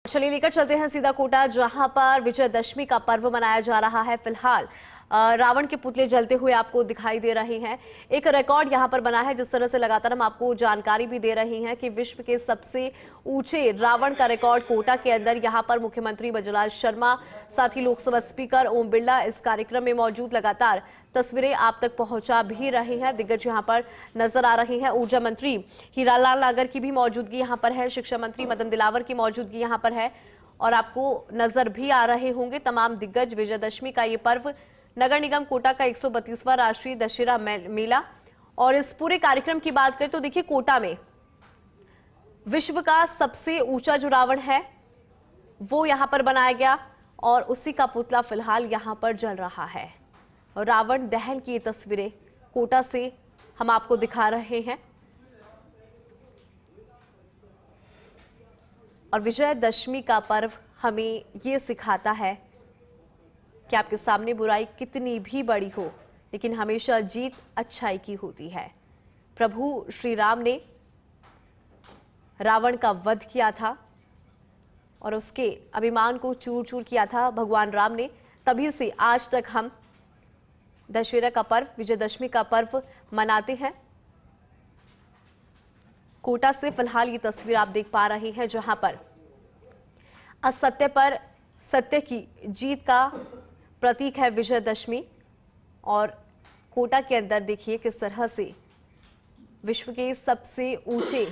चलिए लेकर चलते हैं सीधा कोटा, जहां पर विजयदशमी का पर्व मनाया जा रहा है। फिलहाल रावण के पुतले जलते हुए आपको दिखाई दे रहे हैं। एक रिकॉर्ड यहां पर बना है, जिस तरह से लगातार हम आपको जानकारी भी दे रहे हैं कि विश्व के सबसे ऊंचे रावण का रिकॉर्ड कोटा के अंदर यहां पर मुख्यमंत्री बजलाल शर्मा, साथ ही लोकसभा स्पीकर ओम बिरला इस कार्यक्रम में मौजूद लगातार तस्वीरें आप तक पहुंचा भी रहे हैं। दिग्गज यहां पर नजर आ रहे हैं। ऊर्जा मंत्री हीरालाल नागर की भी मौजूदगी यहां पर है। शिक्षा मंत्री मदन दिलावर की मौजूदगी यहां पर है और आपको नजर भी आ रहे होंगे तमाम दिग्गज। विजयदशमी का ये पर्व नगर निगम कोटा का 132वां राष्ट्रीय दशहरा मेला। और इस पूरे कार्यक्रम की बात करें तो देखिए, कोटा में विश्व का सबसे ऊंचा जो रावण है वो यहां पर बनाया गया और उसी का पुतला फिलहाल यहां पर जल रहा है। रावण दहन की ये तस्वीरें कोटा से हम आपको दिखा रहे हैं। और विजयदशमी का पर्व हमें ये सिखाता है कि आपके सामने बुराई कितनी भी बड़ी हो, लेकिन हमेशा जीत अच्छाई की होती है। प्रभु श्री राम ने रावण का वध किया था और उसके अभिमान को चूर चूर किया था भगवान राम ने। तभी से आज तक हम दशहरा का पर्व, विजयदशमी का पर्व मनाते हैं। कोटा से फिलहाल ये तस्वीर आप देख पा रहे हैं, जहां पर असत्य पर सत्य की जीत का प्रतीक है विजयदशमी। और कोटा के अंदर देखिए किस तरह से विश्व के सबसे ऊंचे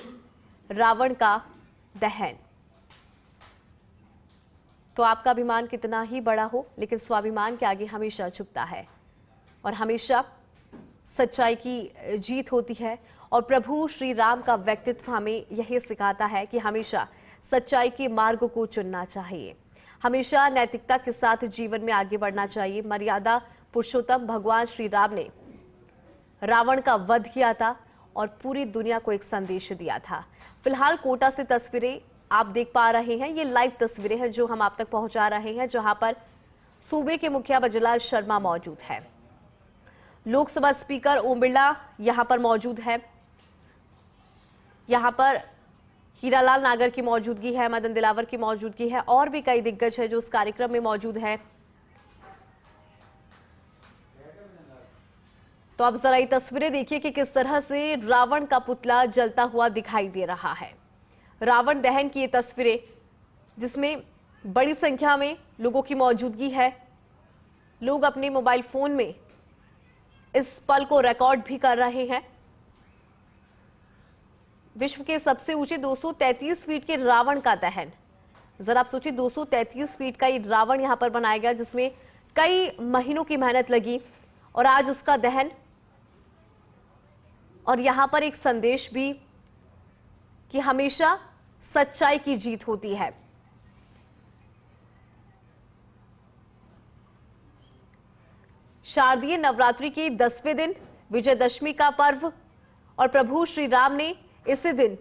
रावण का दहन। तो आपका अभिमान कितना ही बड़ा हो, लेकिन स्वाभिमान के आगे हमेशा झुकता है और हमेशा सच्चाई की जीत होती है। और प्रभु श्री राम का व्यक्तित्व हमें यही सिखाता है कि हमेशा सच्चाई के मार्ग को चुनना चाहिए, हमेशा नैतिकता के साथ जीवन में आगे बढ़ना चाहिए। मर्यादा पुरुषोत्तम भगवान श्री राम ने रावण का वध किया था और पूरी दुनिया को एक संदेश दिया था। फिलहाल कोटा से तस्वीरें आप देख पा रहे हैं, ये लाइव तस्वीरें हैं जो हम आप तक पहुंचा रहे हैं, जहां पर सूबे के मुखिया बजलाल शर्मा मौजूद है, लोकसभा स्पीकर ओम बिरला यहां पर मौजूद है, यहां पर हीरालाल नागर की मौजूदगी है, मदन दिलावर की मौजूदगी है और भी कई दिग्गज है जो इस कार्यक्रम में मौजूद है। तो अब जरा ये तस्वीरें देखिए कि किस तरह से रावण का पुतला जलता हुआ दिखाई दे रहा है। रावण दहन की ये तस्वीरें, जिसमें बड़ी संख्या में लोगों की मौजूदगी है। लोग अपने मोबाइल फोन में इस पल को रिकॉर्ड भी कर रहे हैं। विश्व के सबसे ऊंचे 233 फीट के रावण का दहन, जरा आप सोचिए 233 फीट का ये रावण यहां पर बनाया गया, जिसमें कई महीनों की मेहनत लगी और आज उसका दहन। और यहां पर एक संदेश भी कि हमेशा सच्चाई की जीत होती है। शारदीय नवरात्रि के 10वें दिन विजयदशमी का पर्व और प्रभु श्री राम ने इसी दिन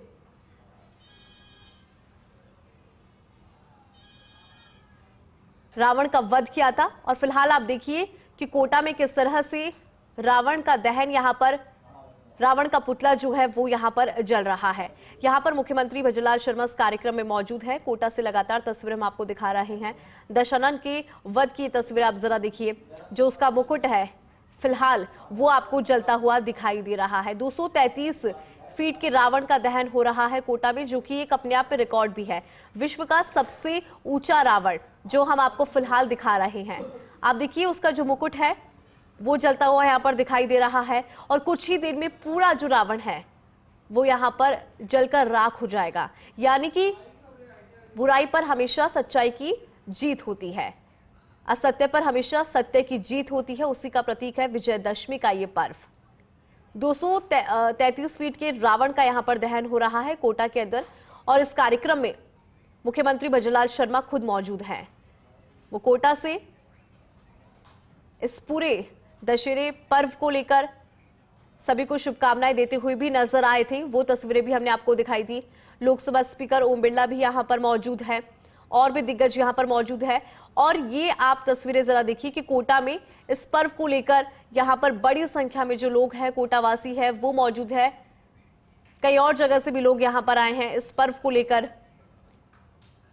रावण का वध किया था। और फिलहाल आप देखिए कि कोटा में किस तरह से रावण का दहन, यहां पर रावण का पुतला जो है वो यहां पर जल रहा है। यहां पर मुख्यमंत्री बजलाल शर्मा इस कार्यक्रम में मौजूद है। कोटा से लगातार तस्वीरें हम आपको दिखा रहे हैं। दशानन के वध की तस्वीर आप जरा देखिए, जो उसका मुकुट है फिलहाल वो आपको जलता हुआ दिखाई दे रहा है। 233 फीट के रावण का दहन हो रहा है कोटा में, जो कि एक अपने आप में रिकॉर्ड भी है। विश्व का सबसे ऊंचा रावण जो हम आपको फिलहाल दिखा रहे हैं, आप देखिए उसका जो मुकुट है वो जलता हुआ यहाँ पर दिखाई दे रहा है। और कुछ ही देर में पूरा जो रावण है वो यहाँ पर जलकर राख हो जाएगा। यानी कि बुराई पर हमेशा सच्चाई की जीत होती है, असत्य पर हमेशा सत्य की जीत होती है। उसी का प्रतीक है विजयदशमी का ये पर्व। 233 फीट के रावण का यहाँ पर दहन हो रहा है कोटा के अंदर। और इस कार्यक्रम में मुख्यमंत्री बजलाल शर्मा खुद मौजूद हैं। वो कोटा से इस पूरे दशहरे पर्व को लेकर सभी को शुभकामनाएं देते हुए भी नजर आए थे। वो तस्वीरें भी हमने आपको दिखाई थी। लोकसभा स्पीकर ओम बिरला भी यहां पर मौजूद है और भी दिग्गज यहां पर मौजूद है। और ये आप तस्वीरें जरा देखिए कि कोटा में इस पर्व को लेकर यहां पर बड़ी संख्या में जो लोग हैं, कोटावासी है, वो मौजूद है। कई और जगह से भी लोग यहां पर आए हैं इस पर्व को लेकर।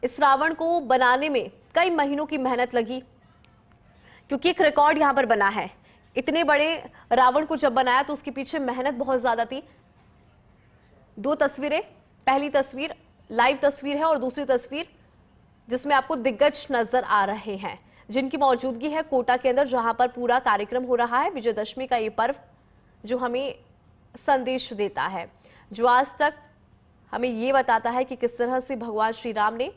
इस रावण को बनाने में कई महीनों की मेहनत लगी, क्योंकि एक रिकॉर्ड यहां पर बना है। इतने बड़े रावण को जब बनाया तो उसके पीछे मेहनत बहुत ज्यादा थी। 2 तस्वीरें, पहली तस्वीर लाइव तस्वीर है और दूसरी तस्वीर जिसमें आपको दिग्गज नजर आ रहे हैं, जिनकी मौजूदगी है कोटा के अंदर, जहां पर पूरा कार्यक्रम हो रहा है। विजयदशमी का ये पर्व जो हमें संदेश देता है, जो आज तक हमें ये बताता है कि किस तरह से भगवान श्री राम ने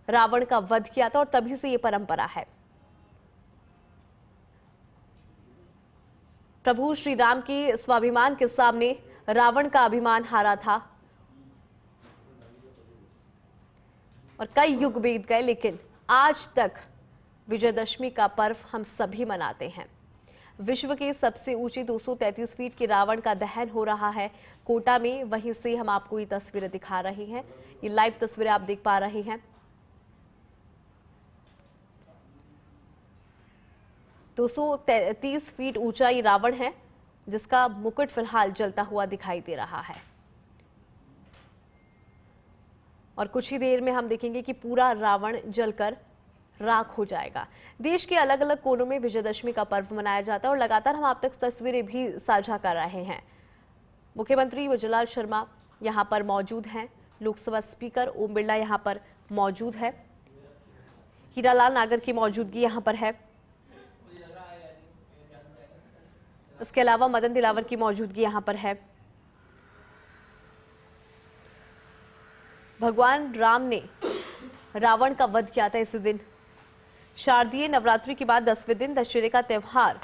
रावण का वध किया था और तभी से ये परंपरा है। प्रभु श्री राम के स्वाभिमान के सामने रावण का अभिमान हारा था और कई युग बीत गए, लेकिन आज तक विजयदशमी का पर्व हम सभी मनाते हैं। विश्व के सबसे ऊंची 233 फीट के रावण का दहन हो रहा है कोटा में। वहीं से हम आपको ये तस्वीरें दिखा रहे हैं, ये लाइव तस्वीरें आप देख पा रहे हैं। 233 फीट ऊंचा ये रावण है, जिसका मुकुट फिलहाल जलता हुआ दिखाई दे रहा है और कुछ ही देर में हम देखेंगे कि पूरा रावण जलकर राख हो जाएगा। देश के अलग अलग कोनों में विजयदशमी का पर्व मनाया जाता है और लगातार हम आप तक तस्वीरें भी साझा कर रहे हैं। मुख्यमंत्री विजयलाल शर्मा यहां पर मौजूद हैं, लोकसभा स्पीकर ओम बिरला यहां पर मौजूद है, हीरालाल नागर की मौजूदगी यहां पर है, इसके अलावा मदन दिलावर की मौजूदगी यहां पर है। भगवान राम ने रावण का वध किया था इसी दिन। शारदीय नवरात्रि के बाद 10वें दिन दशहरे का त्यौहार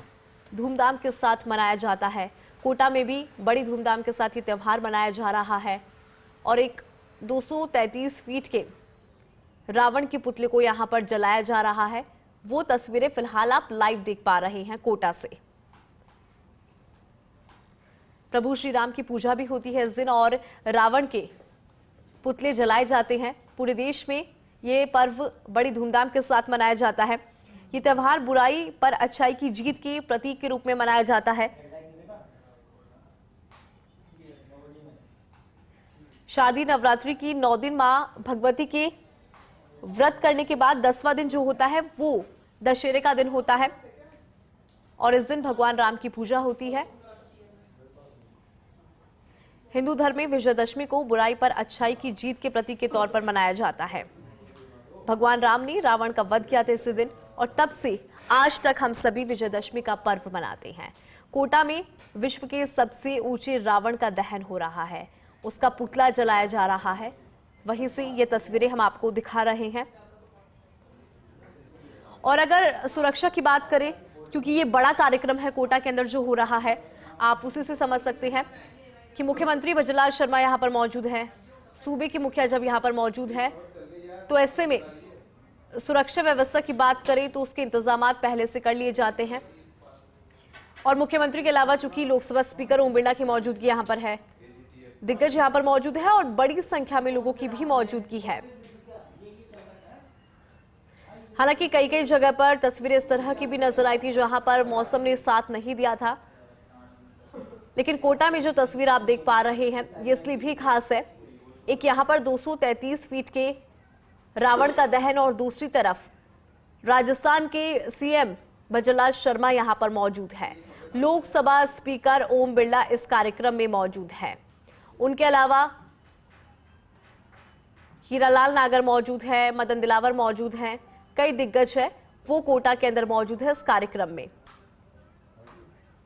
धूमधाम के साथ मनाया जाता है। कोटा में भी बड़ी धूमधाम के साथ ये त्यौहार मनाया जा रहा है और एक 233 फीट के रावण के पुतले को यहां पर जलाया जा रहा है। वो तस्वीरें फिलहाल आप लाइव देख पा रहे हैं कोटा से। प्रभु श्री राम की पूजा भी होती है इस दिन और रावण के पुतले जलाए जाते हैं। पूरे देश में ये पर्व बड़ी धूमधाम के साथ मनाया जाता है। ये त्यौहार बुराई पर अच्छाई की जीत के प्रतीक के रूप में मनाया जाता है। शारदीय नवरात्रि की 9 दिन मां भगवती के व्रत करने के बाद 10वां दिन जो होता है वो दशहरे का दिन होता है और इस दिन भगवान राम की पूजा होती है। हिंदू धर्म में विजयदशमी को बुराई पर अच्छाई की जीत के प्रतीक के तौर पर मनाया जाता है। भगवान राम ने रावण का वध किया था इसी दिन और तब से आज तक हम सभी विजयदशमी का पर्व मनाते हैं। कोटा में विश्व के सबसे ऊंचे रावण का दहन हो रहा है, उसका पुतला जलाया जा रहा है। वहीं से ये तस्वीरें हम आपको दिखा रहे हैं। और अगर सुरक्षा की बात करें, क्योंकि ये बड़ा कार्यक्रम है कोटा के अंदर जो हो रहा है, आप उसी से समझ सकते हैं कि मुख्यमंत्री विजयलाल शर्मा यहां पर मौजूद है, सूबे के मुखिया जब यहां पर मौजूद है तो ऐसे में सुरक्षा व्यवस्था की बात करें तो उसके इंतजाम पहले से कर लिए जाते हैं। और मुख्यमंत्री के अलावा चूंकि लोकसभा स्पीकर ओम बिरला की मौजूदगी यहां पर है, दिग्गज यहां पर मौजूद है और बड़ी संख्या में लोगों की भी मौजूदगी है। हालांकि कई कई जगह पर तस्वीरें इस तरह की भी नजर आई थी जहां पर मौसम ने साथ नहीं दिया था, लेकिन कोटा में जो तस्वीर आप देख पा रहे हैं ये इसलिए भी खास है। एक यहां पर 233 फीट के रावण का दहन और दूसरी तरफ राजस्थान के सीएम विजयलाल शर्मा यहां पर मौजूद है। लोकसभा स्पीकर ओम बिरला इस कार्यक्रम में मौजूद है। उनके अलावा हीरालाल नागर मौजूद है, मदन दिलावर मौजूद हैं, कई दिग्गज है वो कोटा के अंदर मौजूद है इस कार्यक्रम में।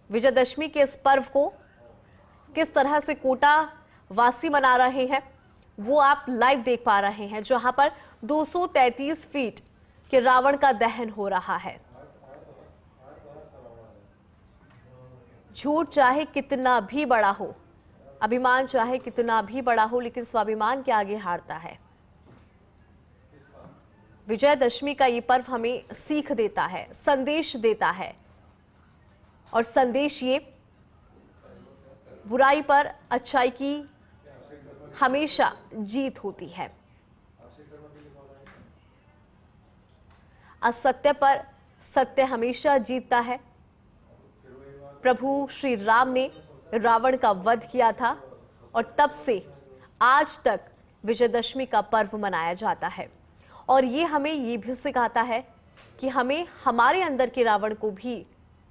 विजयदशमी के इस पर्व को किस तरह से कोटा वासी मना रहे हैं वो आप लाइव देख पा रहे हैं, जहां पर 233 फीट के रावण का दहन हो रहा है। झूठ चाहे कितना भी बड़ा हो, अभिमान चाहे कितना भी बड़ा हो, लेकिन स्वाभिमान के आगे हारता है। विजयदशमी का ये पर्व हमें सीख देता है, संदेश देता है और संदेश ये बुराई पर अच्छाई की हमेशा जीत होती है। असत्य पर सत्य हमेशा जीतता है। प्रभु श्री राम ने रावण का वध किया था और तब से आज तक विजयदशमी का पर्व मनाया जाता है और ये हमें ये भी सिखाता है कि हमें हमारे अंदर के रावण को भी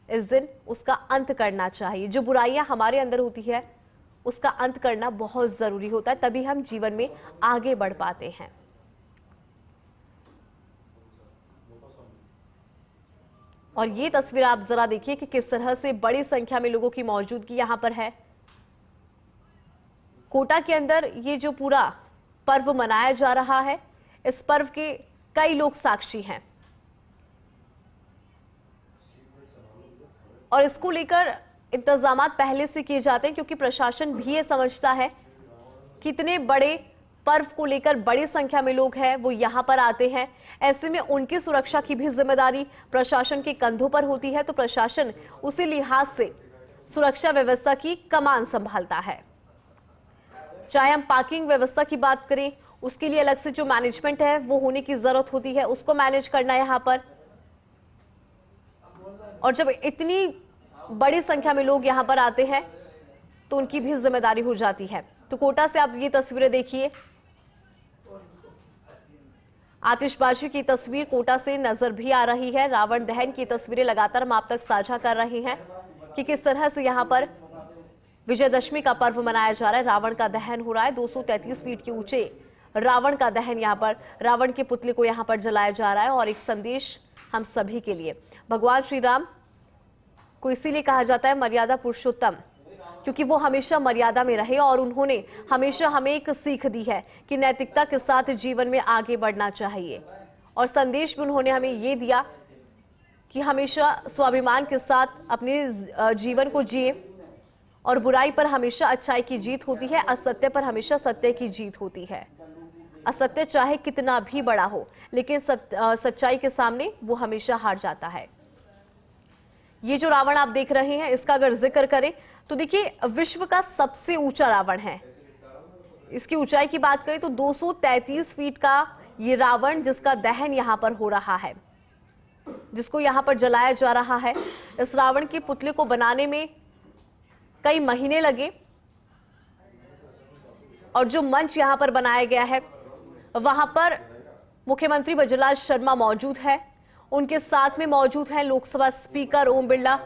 इस दिन उसका अंत करना चाहिए। जो बुराइयां हमारे अंदर होती है उसका अंत करना बहुत जरूरी होता है, तभी हम जीवन में आगे बढ़ पाते हैं। और ये तस्वीर आप जरा देखिए कि किस तरह से बड़ी संख्या में लोगों की मौजूदगी यहां पर है। कोटा के अंदर ये जो पूरा पर्व मनाया जा रहा है, इस पर्व के कई लोग साक्षी हैं और इसको लेकर इंतजाम पहले से किए जाते हैं, क्योंकि प्रशासन भी ये समझता है कि इतने बड़े पर्व को लेकर बड़ी संख्या में लोग हैं वो यहां पर आते हैं। ऐसे में उनकी सुरक्षा की भी जिम्मेदारी प्रशासन के कंधों पर होती है, तो प्रशासन उसी लिहाज से सुरक्षा व्यवस्था की कमान संभालता है। चाहे हम पार्किंग व्यवस्था की बात करें, उसके लिए अलग से जो मैनेजमेंट है वो होने की जरूरत होती है, उसको मैनेज करना यहां पर। और जब इतनी बड़ी संख्या में लोग यहां पर आते हैं तो उनकी भी जिम्मेदारी हो जाती है। तो कोटा से आप ये तस्वीरें देखिए, आतिशबाजी की तस्वीर कोटा से नजर भी आ रही है। रावण दहन की तस्वीरें लगातार हम आप तक साझा कर रहे हैं कि किस तरह से यहां पर विजयदशमी का पर्व मनाया जा रहा है। रावण का दहन हो रहा है। 233 फीट के ऊंचे रावण का दहन, यहां पर रावण के पुतले को यहां पर जलाया जा रहा है। और एक संदेश हम सभी के लिए, भगवान श्री राम को इसीलिए कहा जाता है मर्यादा पुरुषोत्तम, क्योंकि वो हमेशा मर्यादा में रहे और उन्होंने हमेशा हमें एक सीख दी है कि नैतिकता के साथ जीवन में आगे बढ़ना चाहिए। और संदेश भी उन्होंने हमें ये दिया कि हमेशा स्वाभिमान के साथ अपने जीवन को जिए और बुराई पर हमेशा अच्छाई की जीत होती है, असत्य पर हमेशा सत्य की जीत होती है। असत्य चाहे कितना भी बड़ा हो, लेकिन सच्चाई के सामने वो हमेशा हार जाता है। ये जो रावण आप देख रहे हैं, इसका अगर जिक्र करें तो देखिए विश्व का सबसे ऊंचा रावण है। इसकी ऊंचाई की बात करें तो 233 फीट का ये रावण, जिसका दहन यहां पर हो रहा है, जिसको यहां पर जलाया जा रहा है। इस रावण के पुतले को बनाने में कई महीने लगे और जो मंच यहां पर बनाया गया है वहां पर मुख्यमंत्री बजरलाल शर्मा मौजूद है। उनके साथ में मौजूद है लोकसभा स्पीकर ओम बिरला,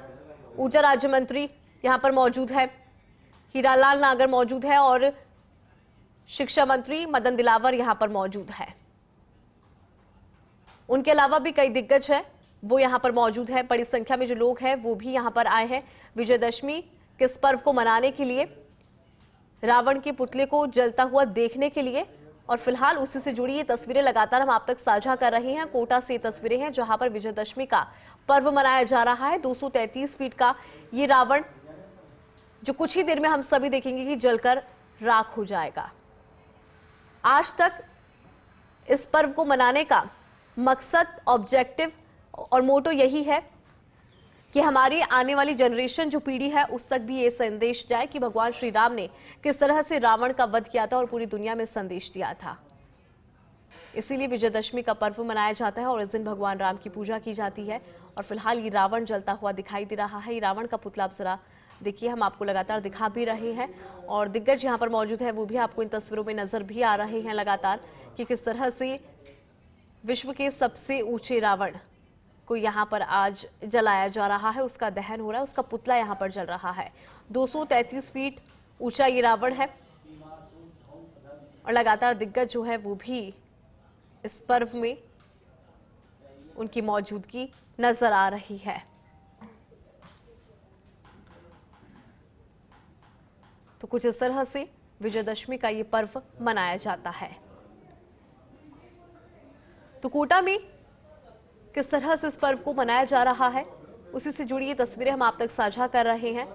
ऊर्जा राज्य मंत्री यहां पर मौजूद है, हीरालाल नागर मौजूद है और शिक्षा मंत्री मदन दिलावर यहां पर मौजूद है। उनके अलावा भी कई दिग्गज हैं वो यहां पर मौजूद है। बड़ी संख्या में जो लोग हैं वो भी यहां पर आए हैं विजयदशमी के इस पर्व को मनाने के लिए, रावण के पुतले को जलता हुआ देखने के लिए। और फिलहाल उसी से जुड़ी ये तस्वीरें लगातार हम आप तक साझा कर रहे हैं। कोटा से तस्वीरें हैं जहां पर विजयदशमी का पर्व मनाया जा रहा है। 233 फीट का ये रावण जो कुछ ही देर में हम सभी देखेंगे कि जलकर राख हो जाएगा। आज तक इस पर्व को मनाने का मकसद, ऑब्जेक्टिव और मोटो यही है कि हमारी आने वाली जनरेशन, जो पीढ़ी है, उस तक भी ये संदेश जाए कि भगवान श्री राम ने किस तरह से रावण का वध किया था और पूरी दुनिया में संदेश दिया था। इसीलिए विजयदशमी का पर्व मनाया जाता है और इस दिन भगवान राम की पूजा की जाती है। और फिलहाल ये रावण जलता हुआ दिखाई दे रहा है। ये रावण का पुतला आप जरा देखिए, हम आपको लगातार दिखा भी रहे हैं और दिग्गज यहाँ पर मौजूद है वो भी आपको इन तस्वीरों में नजर भी आ रहे हैं लगातार कि किस तरह से विश्व के सबसे ऊंचे रावण को यहाँ पर आज जलाया जा रहा है, उसका दहन हो रहा है, उसका पुतला यहाँ पर जल रहा है। 233 फीट ऊंचा ये रावण है और लगातार दिग्गज जो है वो भी इस पर्व में उनकी मौजूदगी नजर आ रही है। तो कुछ इस तरह से विजयदशमी का ये पर्व मनाया जाता है। तो कोटा में किस तरह से इस पर्व को मनाया जा रहा है, उसी से जुड़ी ये तस्वीरें हम आप तक साझा कर रहे हैं।